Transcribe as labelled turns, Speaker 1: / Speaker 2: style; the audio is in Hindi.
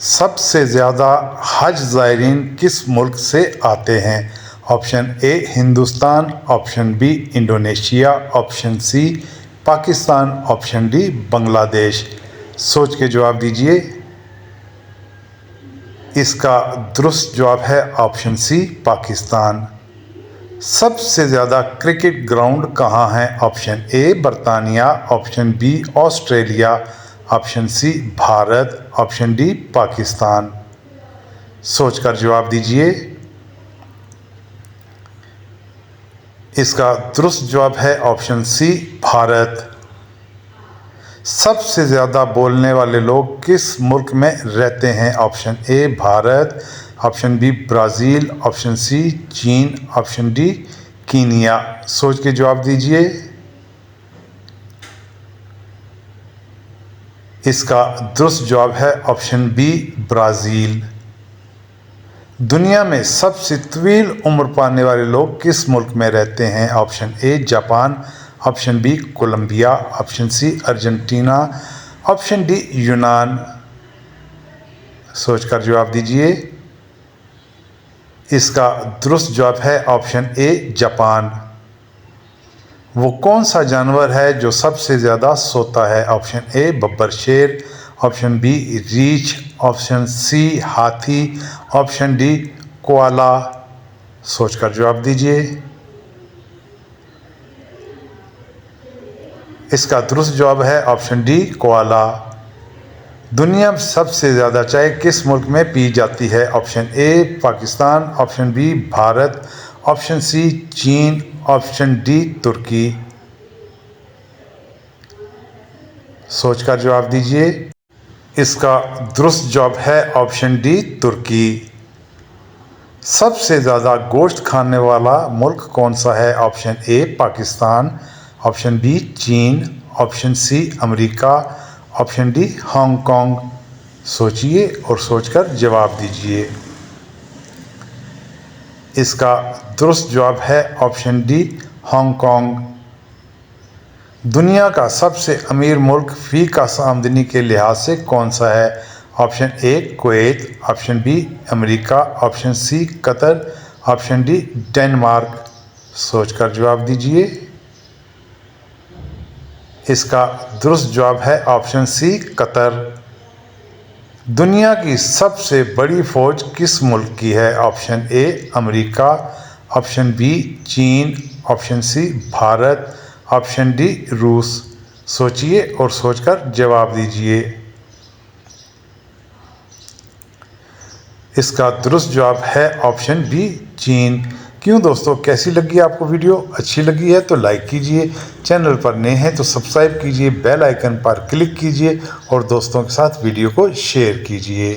Speaker 1: सबसे ज़्यादा हज ज़ायरीन किस मुल्क से आते हैं? Option A Hindustan, option B Indonesia, option C Pakistan, option D Bangladesh. सोच के जवाब दीजिए। इसका दुरुस्त जवाब है ऑप्शन सी पाकिस्तान। सबसे ज़्यादा क्रिकेट ग्राउंड कहाँ हैं? ऑप्शन ए बरतानिया, option B Australia, option C Bharat, option D Pakistan. सोचकर जवाब दीजिए। इसका दुरुस्त जवाब है ऑप्शन सी भारत। सबसे ज़्यादा बोलने वाले लोग किस मुल्क में रहते हैं? Option A Bharat, option B Brazil, option C चीन, ऑप्शन डी कीनिया। सोच के जवाब दीजिए। इसका दुरुस्त जवाब है ऑप्शन बी ब्राज़ील। दुनिया में सबसे तवील उम्र पाने वाले लोग किस मुल्क में रहते हैं? Option A Japan, option B Colombia, option C Argentina, option D यूनान। सोचकर जवाब दीजिए। इसका दुरुस्त जवाब है ऑप्शन ए जापान। वो कौन सा जानवर है जो सबसे ज़्यादा सोता है? ऑप्शन ए बब्बर शेर, ऑप्शन बी रीछ, ऑप्शन सी हाथी, ऑप्शन डी कोआला। सोचकर जवाब दीजिए। इसका दुरुस्त जवाब है ऑप्शन डी कोआला। दुनिया में सबसे ज़्यादा चाय किस मुल्क में पी जाती है? Option A Pakistan, option B Bharat, option C चीन, ऑप्शन डी तुर्की। सोचकर जवाब दीजिए। इसका दुरुस्त जवाब है ऑप्शन डी तुर्की। सबसे ज़्यादा गोश्त खाने वाला मुल्क कौन सा है? Option A Pakistan, option B चीन, option C America, option D Hong Kong. सोचिए और सोचकर जवाब दीजिए। इसका दुरुस्त जवाब है ऑप्शन डी हांगकांग। दुनिया का सबसे अमीर मुल्क फ़ी का आमदनी के लिहाज से कौन सा है? Option A Kuwait, option B America, option C Qatar, option D Denmark. सोचकर जवाब दीजिए। इसका दुरुस्त जवाब है ऑप्शन सी कतर। दुनिया की सबसे बड़ी फ़ौज किस मुल्क की है? Option A America, option B चीन, option C Bharat, option D रूस। सोचिए और सोचकर जवाब दीजिए। इसका दुरुस्त जवाब है ऑप्शन बी चीन। क्यों दोस्तों, कैसी लगी आपको वीडियो? अच्छी लगी है तो लाइक कीजिए, चैनल पर नए हैं तो सब्सक्राइब कीजिए, बेल आइकन पर क्लिक कीजिए और दोस्तों के साथ वीडियो को शेयर कीजिए।